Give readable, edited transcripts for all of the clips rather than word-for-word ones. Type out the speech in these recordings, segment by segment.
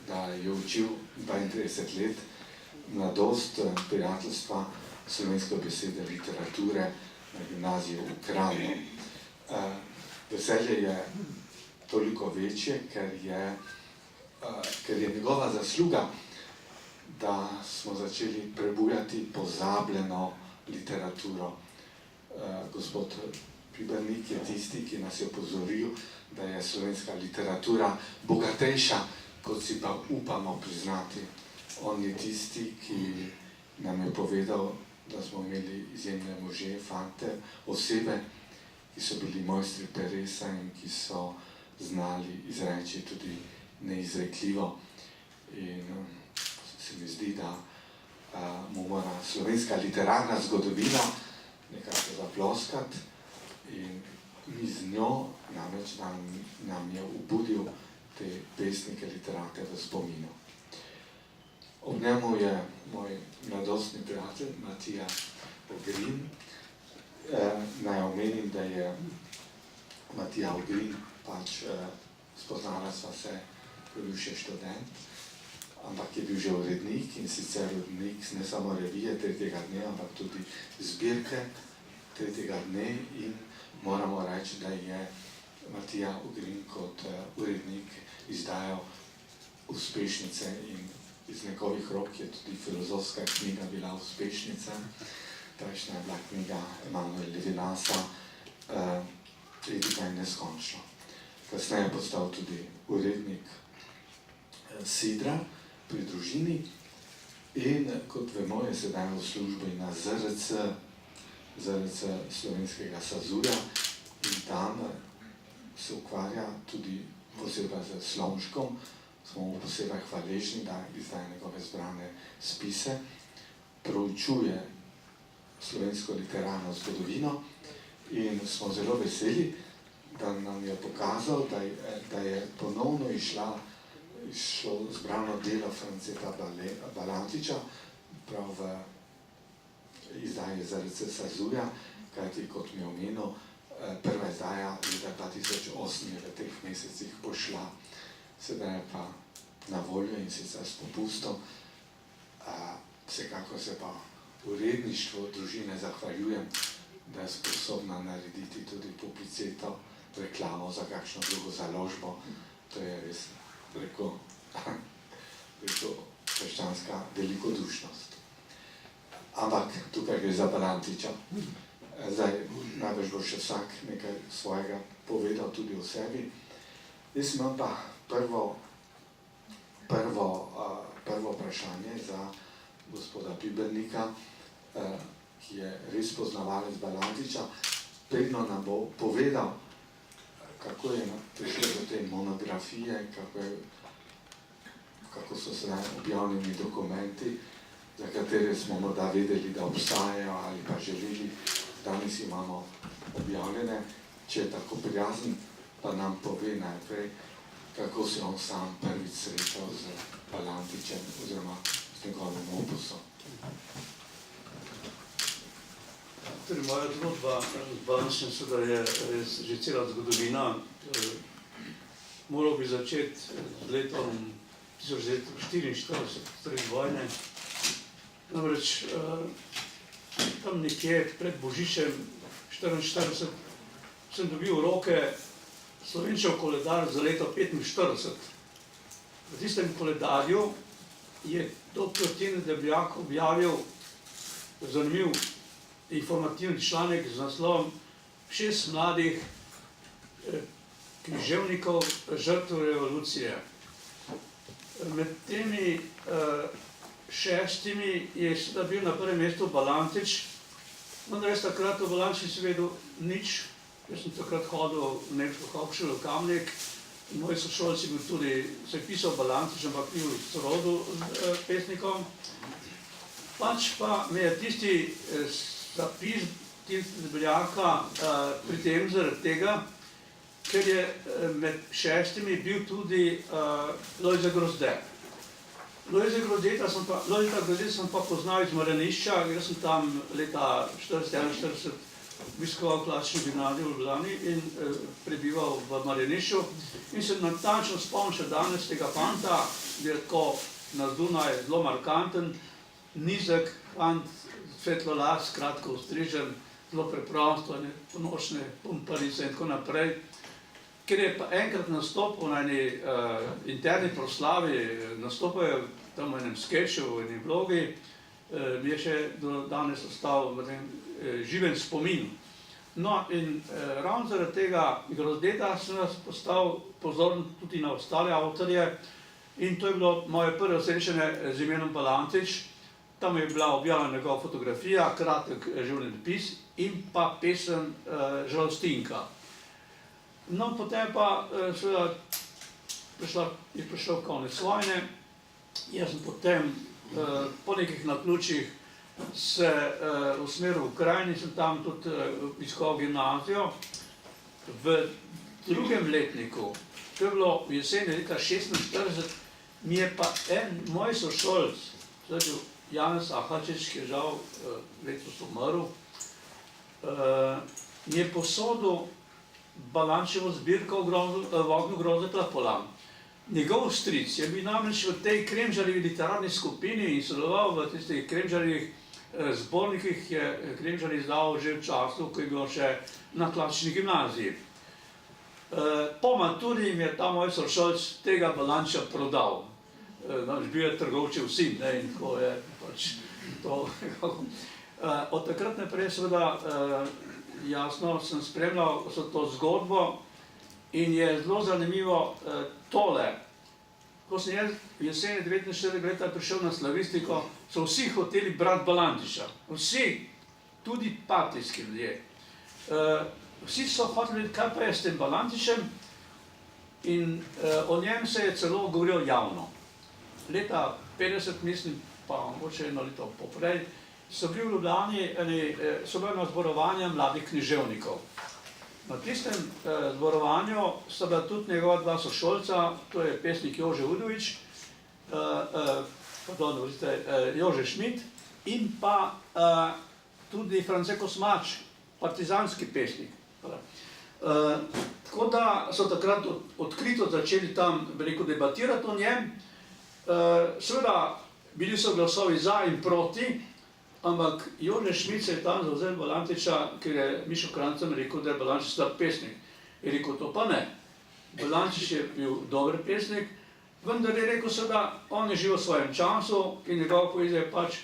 da je učil 32 let, mladost, prijateljstva, slovenske besede, literature na gimnaziju v Kranju. Veselje je toliko večje, ker je njegova zasluga, da smo začeli prebujati pozabljeno literaturo. Gospod Pibernik je tisti, ki nas je opozoril, da je slovenska literatura bogatejša, kot si pa upamo priznati. On je tisti, ki nam je povedal, da smo imeli izjemne može, fante, osebe, ki so bili mojstri peresa in ki so znali izreči tudi neizrekljivo. In se mi zdi, da mu mora slovenska literarna zgodovina nekako zaploskati in mi z njo namreč nam je obudil te pesnike, literate v spominu. Ob njemu je moj mladostni prijatelj Matija Ogrin. Naj omenim, da je Matija Ogrin spoznala sva se, ko je bil še študent, ampak je bil že urednik in sicer urednik ne samo revije Tretjega dne, ampak tudi zbirke Tretjega dne in moramo reči, da je Matija Ogrin kot urednik izdajal uspešnice in iz njegovih rok je tudi filozofska knjiga bila uspešnica. Prejšnja je bila knjiga Emanuel Levinasa Etika in neskončno. Kasneje je postal tudi urednik Sidra pri družini in kot vemo je sedaj v službi na ZRC slovenskega Sazurja in tam se ukvarja tudi posebej z Slomškom. Smo mu posebej hvaležni, da izdaja njegove zbrane spise, proučuje slovensko literarno zgodovino in smo zelo veseli, da nam je pokazal, da je ponovno išlo zbrano delo Franceta Balantiča prav v izdaji ZRC Sazurja, kajti kot mi je omenil, prva izdaja leta 2008 je v teh mesecih pošla, sedaj je pa na voljo in sicer s popustom. Vsekakor se pa uredništvu družine zahvaljujem, da je sposobna narediti tudi publiciteto, reklamo za kakšno drugo založbo. To je res, rekel, krščanska velikodušnost. Ampak tukaj gre za Balantiča. Zdaj, najbrž bo še vsak nekaj svojega povedal tudi o sebi. Jaz imam pa prvo vprašanje za gospoda Pibernika, ki je res poznavalec Balantiča. Predno nam bo povedal, kako je prišlo do te monografije, kako so sedaj objavljeni dokumenti, za katere smo morda vedeli, da obstajajo ali pa želeli. Danes imamo objavljene. Če je tako prijazen, pa nam pove najprej, kako se on sam prvič srečal z Balantičem oziroma z njegovim opusom. Torej, moja zgodba z Balantičem seveda je res že cela zgodovina. Moral bi začeti z letom 1944, torej vojne. Namreč tam nekje pred Božičem 1944 sem dobil v roke Slovenčev koledar za leto 1945. V tistem koledarju je dr. Tine Debljak objavil zanimiv informativni članek z naslovom 6 mladih književnikov žrtev revolucije. Med temi 6 je seveda bil na prvem mestu Balantič, vendar jaz takrat o Balantiču nisem vedel nič. Jaz sem takrat hodil v Nemško Hauptschule v Kamnik, moj sošolci bil tudi, se je pisal Balantič, ampak ni v sorodu s pesnikom. Pač pa me je tisti zapis Debeljaka pri tem zaradi tega, ker je med 6 bil tudi Lojze Grozde. Lojze Grozdeta sem pa poznal iz Marjanišča, jaz sem tam leta 1941 obiskoval klasično gimnazijo v Ljubljani in prebival v Marjanišču in se natančno spomnim še danes tega fanta, ki je tako na Dunaj zelo markanten, nizek fant, svetlolas, kratko ostrižen, zelo preprosto, ponočne pumparice in tako naprej. Ker je pa enkrat nastopil na eni interni proslavi, nastopil tam v enem skeču, v eni vlogi, mi je še do danes ostal v tem živen spomin. No in ravno zaradi tega Grozdeta sem nas postal pozoren tudi na ostale avtorje in to je bilo moje prvo srečanje z imenom Balantič. Tam je bila objavljena njegova fotografija, kratek življenjepis in pa pesem Žalostinka. No, potem pa seveda je prišel konec vojne, jaz sem potem po nekih naključjih se usmeril v Krajini, sem tam tudi obiskoval gimnazijo. V drugem letniku, to je bilo v jeseni leta 1946, mi je pa en moj sošolc, Janez Ahačič, ki je žal letos umrl, mi je posodil Balančevo zbirko v ognju groze Klapolam. Njegov stric je bil namreč v tej Kremžarjevi literarni skupini in sodeloval v tistih Kremžarjevih zbornikih, je Kremžar izdal že v času, ko je bil še na klasični gimnaziji. Po maturi mi je ta moj sošolc tega Balanča prodal. Bil je trgovčev sin in tako je pač to. Od takrat naprej seveda jasno sem spremljal to zgodbo in je zelo zanimivo tole. Ko sem jaz v jeseni 49 leta prišel na slavistiko, so vsi hoteli brati Balantiča. Vsi, tudi partijski ljudje. Vsi so hoteli, kaj pa je s tem Balantičem in o njem se je celo govorilo javno. Leta 50, mislim, pa mogoče eno leto poprej, so bili v Ljubljani sobojno zborovanje mladih književnikov. Na tistem zborovanju sta bila tudi njegova dva sošolca, to je pesnik Jože Udovič, Jože Šmit in pa tudi France Kosmač, partizanski pesnik. Tako da so takrat odkrito začeli tam debatirati o njem. Seveda bili so glasovi za in proti, ampak Jože Šmit se je tam zavzel Balantiča, ker je Mišo Krancem rekel, da je Balantič slab pesnik. Je rekel, to pa ne. Balantič je bil dober pesnik, vendar je rekel seveda, on je živel v svojem času in njegova poezija je pač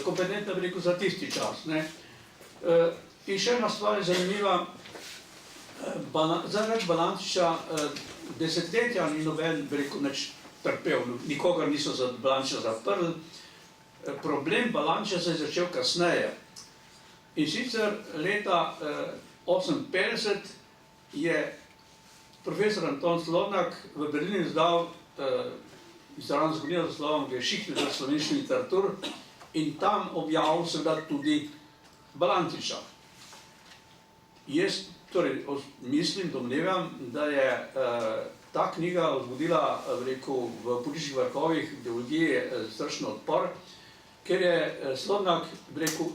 kompetentna, bi rekel, za tisti čas. In še ena stvar je zanimiva, zaradi Balantiča desetletja ni noben, bi rekel, nič trpel, nikogar niso za Balantiča zaprli. Problem Balantiča se je začel kasneje. In sicer leta 1958 je profesor Anton Slodnak v Berlinu izdal literarno zgodovino z naslovom Geschichte der slovenske literatur in tam objavil seveda tudi Balantiča. Jaz torej mislim, domnevam, da je ta knjiga vzbudila, rekel, v političnih vrhovih ideologije strašen odpor, ker je Slodnak, rekel,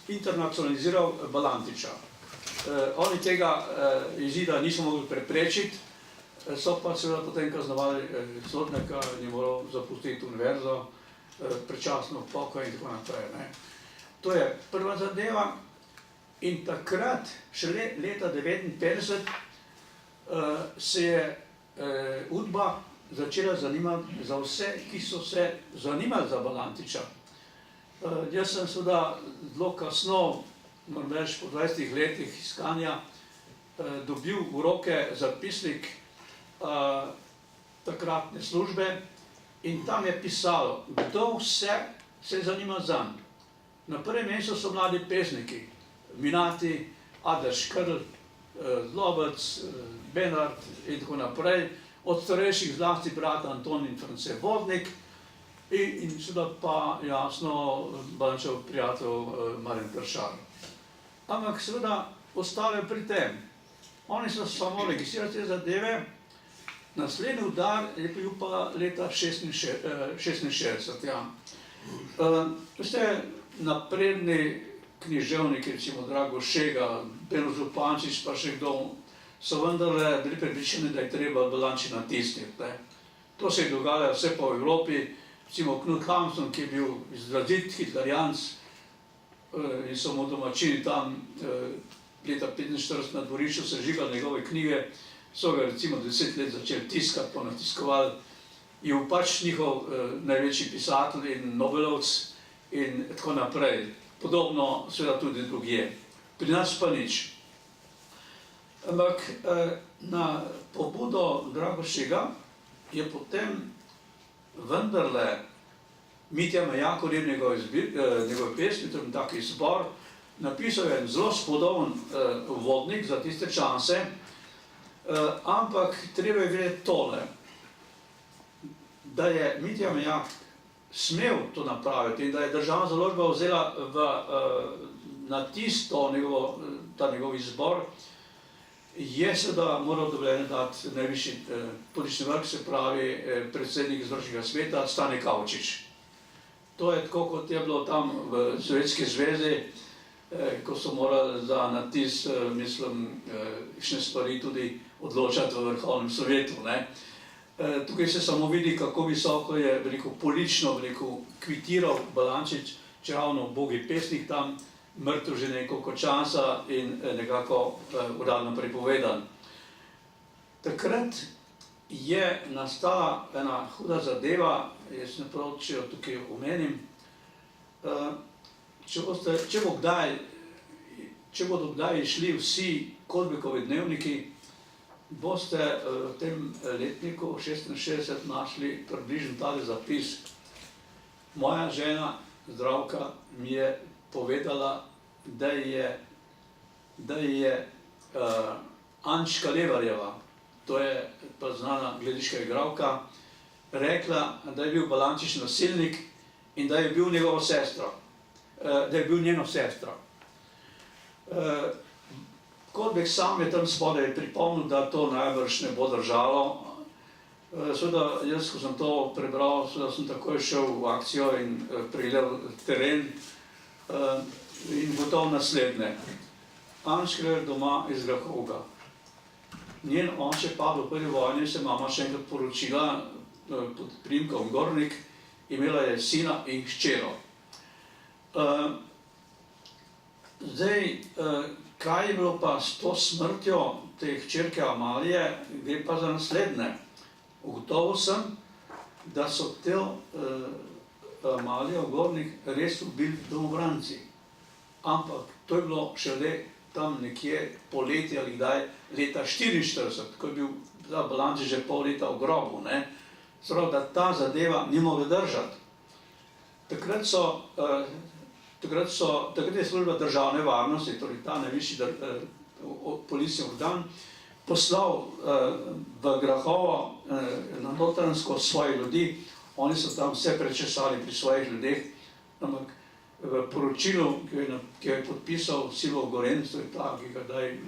internacionaliziral Balantiča. Oni tega izida niso mogli preprečiti, so pa seveda potem kaznovali Slodnaka in je moral zapustiti univerzo, predčasno pokoj in tako naprej. To je prva zadeva in takrat, šele leta 1959, se je Udba začela zanimati za vse, ki so se zanimali za Balantiča. Jaz sem seveda zelo kasno, moram reči po 20 letih iskanja, dobil v roke zapisnik takratne službe in tam je pisalo, kdo vse se zanima zanj. Na prvem mestu so mladi pesniki, Minati, Ada Škrl, Zlobec, Benard in tako naprej, od starejših zlasti brata Anton in France Vodnik in seveda pa jasno Balantičev prijatelj Marjan Peršar. Ampak seveda ostale pri tem. Oni so samo registrirali te zadeve, naslednji udar je bil pa leta 1966. Veste, napredni književniki, recimo Drago Šega, Beno Župančič, pa še kdo, so vendarle bili prepričani, da je treba Balanči natisniti. To se je dogajalo vse po Evropi, recimo Knut Hamsun, ki je bil izrazit hitlerijanc in so mu domačini tam leta 1945 na dvorišču sežigali njegove knjige, so ga recimo 10 let začeli tiskati, ponatiskovali, je bil pač njihov največji pisatelj in nobelovec in tako naprej. Podobno seveda tudi drugje. Pri nas pa nič. Ampak na pobudo Drago Šega je potem vendarle Mitja Majakorjev njegove pesmi, to je taki zbor, napisal en zelo spodoben uvodnik za tiste čase, ampak treba je vedeti tole, da je Mitja Majak smel to napraviti in da je državna založba vzela na tisto ta njegov izbor, je seveda moral dovoljenje dati najvišji politični vrh, se pravi predsednik izvršnega sveta Stane Kavčič. To je tako, kot je bilo tam v Sovjetski zvezi, ko so morali za natis, mislim, kakšne stvari tudi odločati v Vrhovnem sovjetu. Tukaj se samo vidi, kako visoko je politično kvitiral Balančič, čeravno ubogi pesnik tam, mrtev že nekoliko časa in nekako uradno prepovedan. Takrat je nastala ena huda zadeva, jaz ne prav, če jo tukaj omenim. Če bodo kdaj išli vsi Kodbekovi dnevniki, boste v tem letniku 66 našli približno tale zapis. Moja žena, Zdravka, mi je povedala, da je Ančka Levarjeva, to je pa znana gledališka igralka, rekla, da je bil Balančič nasilnik in da je bil njegova sestra, da je bil njeno sestra. Kodbek sam je tam spodaj pripomnil, da to najbrž ne bo držalo. Seveda, jaz, ko sem to prebral, seveda sem takoj šel v akcijo in pregledal teren in gotovo naslednje. Ančka je doma iz Grahovga. Njen oče padel v prvi vojni, se mama še enkrat poročila pod priimkom Gornik, imela je sina in hčero. Zdaj, kaj je bilo pa s to smrtjo te hčerke Amalije, gre pa za naslednje. Ugotovil sem, da so te Amalijo Gornik res ubili domobranci. Ampak to je bilo šele tam nekje poleti ali kdaj leta 1944, ko je bil Balančič že pol leta v grobu. Zdaj, da ta zadeva ni mogla držati. Takrat je služba državne varnosti, torej ta najvišji policijski organ, poslal v Grahovo na Notranjsko svoje ljudi, oni so tam vse prečesali pri svojih ljudeh, ampak v poročilu, ki je podpisal Silvo Gorenc, to je ta, ki ga daj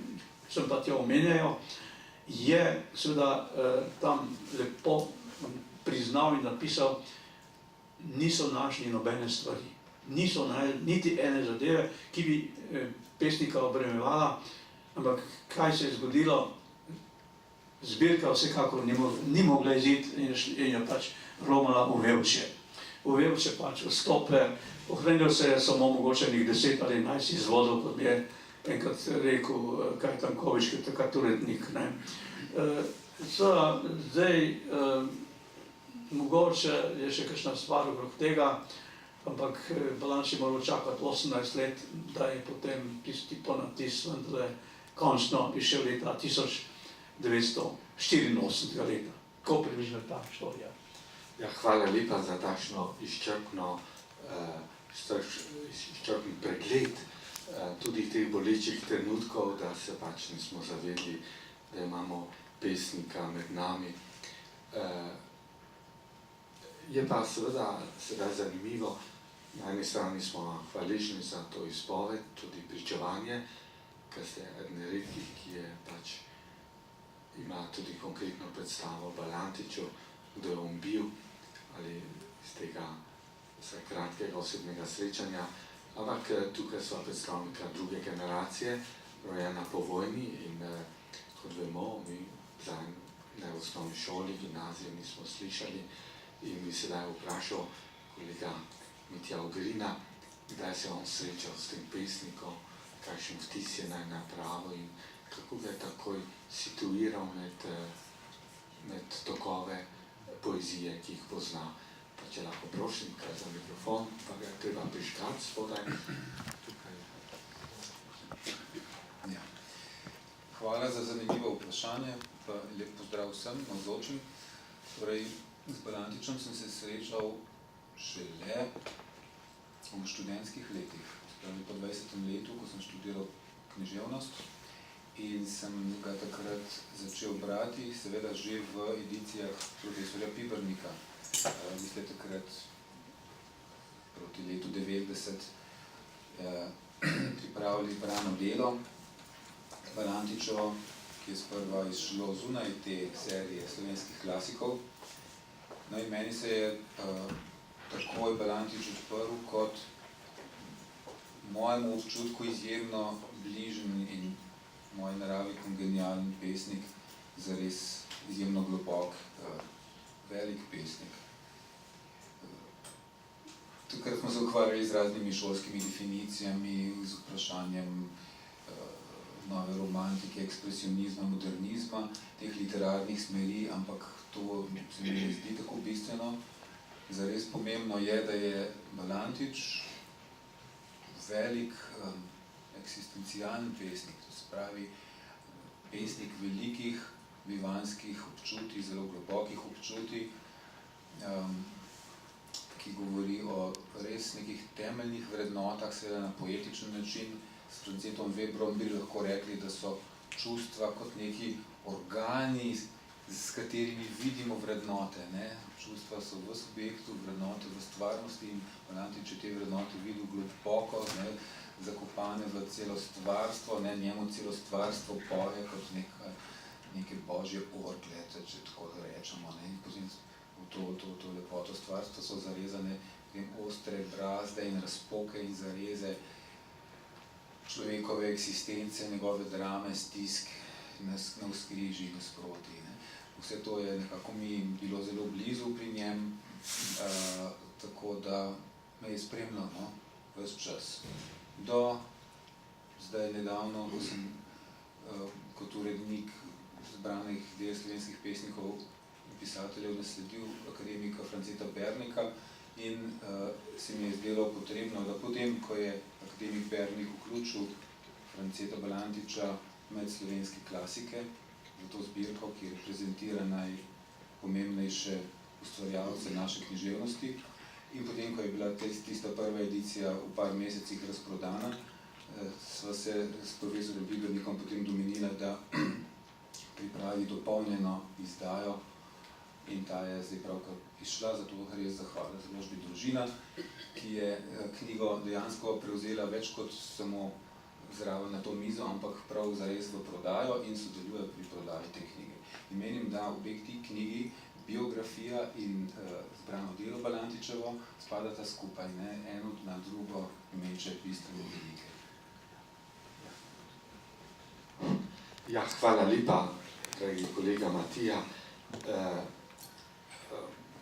simpatijo omenjajo, je seveda tam lepo priznal in napisal, niso našli nobene stvari, niso niti ene zadeve, ki bi pesnika obremenjevala, ampak kaj se je zgodilo, zbirka vsekakor ni mogla iziti in je pač romala v Vevče. V Vevče pač vstope, ohranil se je samo mogoče 10 ali 11 izvodov, kot mi je enkrat rekel Kaj Tankovič, ki je takrat urednik. Zdaj, mogoče je še kakšna stvar okrog tega, ampak Balančič je moral čakati 18 let, da je potem tisti ponatis vendarle končno prišel leta 1984 leta. Ko približno ta štorija. Ja, hvala lepa za takšno izčrpen pregled tudi teh bolečih trenutkov, da se pač nismo zavedli, da imamo pesnika med nami. Je pa seveda sedaj zanimivo, na eni strani smo hvaležni za to izpoved, tudi pričevanje, ker ste eden redkih, ki je pač ima tudi konkretno predstavo o Balančiču, kdo je on bil, ali iz tega kratkega osebnega srečanja, ampak tukaj so predstavnika druge generacije, rojena po vojni in kot vemo, mi zanj ne v osnovni šoli, gimnazije nismo slišali in bi sedaj vprašal kolega Mitja Ogrina, kdaj se on srečal s tem pesnikom, kakšen vtis je naj napravil in kako ga je takoj situiral med tokove poezije, ki jih pozna. Pa če lahko prosim, kaj za mikrofon, pa ga je treba prižgati spodaj. Ja. Hvala za zanimivo vprašanje, pa lep pozdrav vsem navzočim. Torej, z Balantičem sem se srečal šele v študentskih letih, torej po 20. letu, ko sem študiral književnost in sem ga takrat začel brati, seveda že v edicijah profesorja Pibernika. Vi ste takrat proti letu 90 pripravili brano delo Balantičevo, ki je sprva izšlo zunaj te serije slovenskih klasikov. No in meni se je takoj Balantič odprl kot mojemu občutku izjemno bližen in moji naravi kongenialen pesnik, zares izjemno globok, velik pesnik. Takrat smo se ukvarjali z raznimi šolskimi definicijami, z vprašanjem nove romantike, ekspresionizma, modernizma, teh literarnih smeri, ampak to se mi ne zdi tako bistveno. Zares pomembno je, da je Balantič velik eksistencialni pesnik, to se pravi pesnik velikih bivanskih občutij, zelo globokih občutij, ki govori o res nekih temeljnih vrednotah, seveda na poetičen način. S Francetom Weberom bi lahko rekli, da so čustva kot neki organi, s katerimi vidimo vrednote. Ne? Čustva so v subjektu, vrednote v stvarnosti in Balantič je te vrednote videl globoko, ne? Zakopane v celo stvarstvo, ne? Njemu celo stvarstvo poje kot neke božje orgle, če tako da rečemo. Ne? V to lepoto stvarstva so zarezane ostre brazde in razpoke in zareze človekove eksistence, njegove drame, stisk, navzkrižji, nasproti. Vse to je nekako mi bilo zelo blizu pri njem, tako da me je spremljal ves čas. Do zdaj nedavno, ko sem kot urednik zbranih del slovenskih pesnikov in pisateljev nasledil akademika Franceta Bernika in se mi je zdelo potrebno, da potem, ko je akademik Bernik vključil Franceta Balantiča med slovenske klasike, za to zbirko, ki reprezentira najpomembnejše ustvarjalce naše književnosti. In potem, ko je bila tista prva edicija v par mesecih razprodana, sva se s profesorjem Pibernikom potem domenila, da pripravi dopolnjeno izdajo in ta je zdaj pravkar izšla, zato res zahvala založbi Družina, ki je knjigo dejansko prevzela več kot samo zraven na to mizo, ampak prav zares v prodajo in sodeluje pri prodaji te knjige. In menim, da obe ti knjigi, biografija in zbrano delo Balantičevo, spadata skupaj, ne? Eno na drugo meče bistveno velike. Ja, hvala lepa, dragi kolega Matija.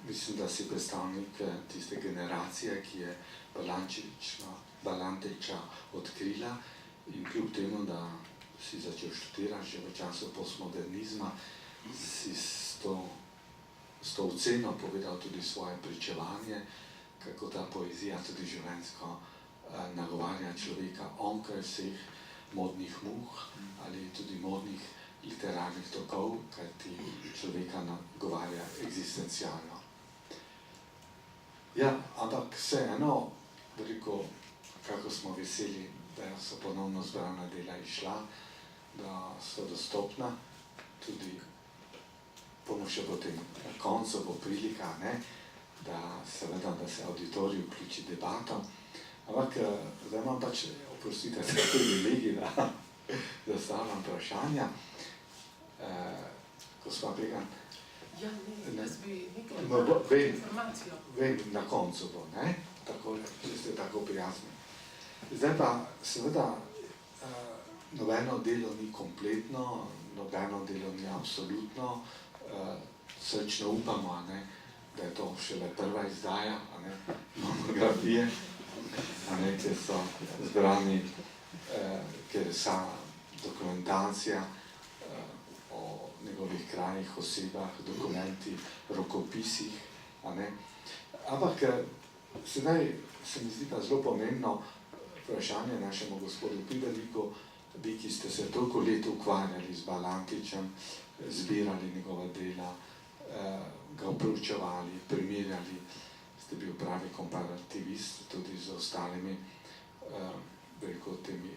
Mislim, da si predstavnik tiste generacije, ki je Balantiča odkrila in kljub temu, da si začel študirati že v času postmodernizma, si s to oceno povedal tudi svoje pričevanje, kako ta poezija tudi življenjsko nagovarja človeka onkraj vseh modnih muh ali tudi modnih literarnih tokov, kaj ti človeka nagovarja eksistencialno. Ja, ampak vseeno, veliko, kako smo veseli, da so ponovno zbrana dela išla, da so dostopna, tudi bomo še potem na koncu bo prilika, ne, da seveda, da se auditorij vključi debato, ampak zdaj imam pač, oprostite, privilegij, da zastavljam vprašanja. Gospa Pegan, ja, ne, jaz bi nekaj informacijo. Vem, na koncu bo, ne? Tako, če ste tako prijazni. Zdaj pa seveda nobeno delo ni kompletno, nobeno delo ni absolutno, srčno upamo, a ne, da je to šele prva izdaja, a ne, monografije, a ne, kjer so zbrani, kjer je sama dokumentacija o njegovih krajih, osebah, dokumenti, rokopisih, a ne. Ampak sedaj se mi zdi pa zelo pomembno vprašanje našemu gospodu Piberniku, vi, ki ste se toliko let ukvarjali z Balantičem, zbirali njegova dela, ga proučevali, primerjali, ste bil pravi komparativist tudi z ostalimi, temi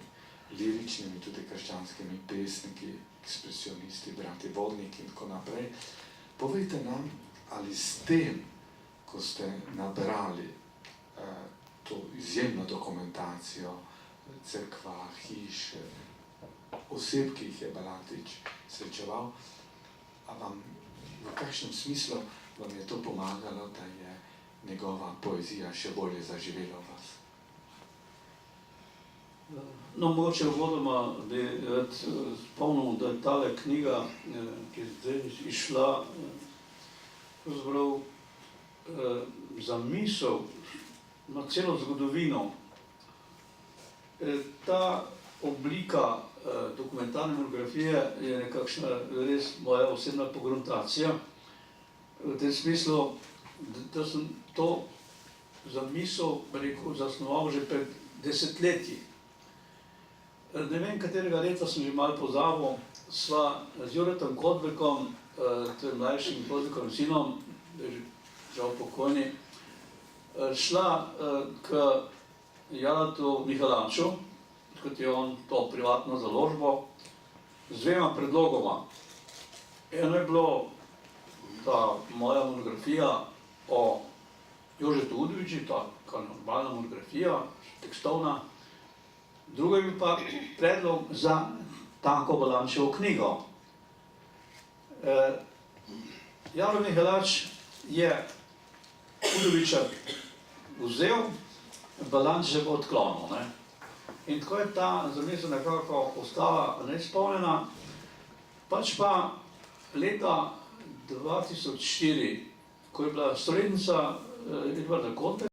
liričnimi, tudi krščanskimi pesniki, ekspresionisti, brati Vodnik in tako naprej. Povejte nam, ali s tem, ko ste nabrali to izjemno dokumentacijo cerkva, hiš, oseb, ki jih je Balantič srečeval, a vam v kakšnem smislu vam je to pomagalo, da je njegova poezija še bolje zaživela v vas? No, mogoče uvodoma bi rad spomnil, da je tale knjiga, ki je zdaj izšla, pravzaprav zamisel na celo zgodovino. Ta oblika dokumentarne monografije je nekakšna res moja osebna pogruntacija. V tem smislu, da sem to zamisel, rekel, zasnoval že pred desetletji. Ne vem, katerega leta sem že malo pozabil, sva z Juretom Kodbekom, to je mlajšim Kodbekovim sinom, da je že žal pokojni, šla k Jaratu Mihalanču, kot je on to privatno založbo, z dvema predlogoma. Eno je bilo ta moja monografija o Jožetu Udoviču, ta normalna monografija, tekstovna. Drugo je bil pa predlog za Tanko Balančevo knjigo. Jaro Mihalač je Udoviča vzel, Balančev odklonil. In tako je ta zamisel nekako ostala neizpolnjena. Pač pa leta 2004, ko je bila stoletnica Edvarda Kolte,